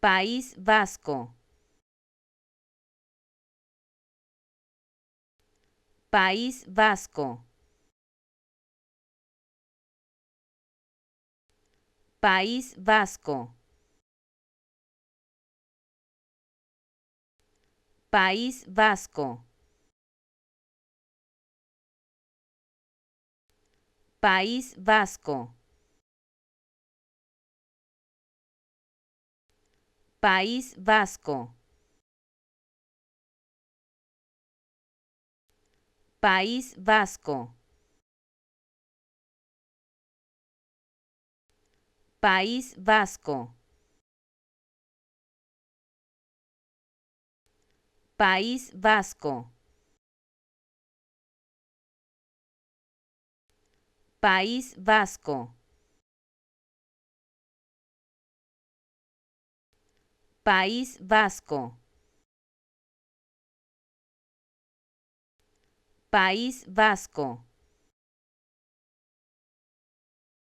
País Vasco. País Vasco. País Vasco. País Vasco. País Vasco. País Vasco. País Vasco. País Vasco. País Vasco. País Vasco. País Vasco. País Vasco.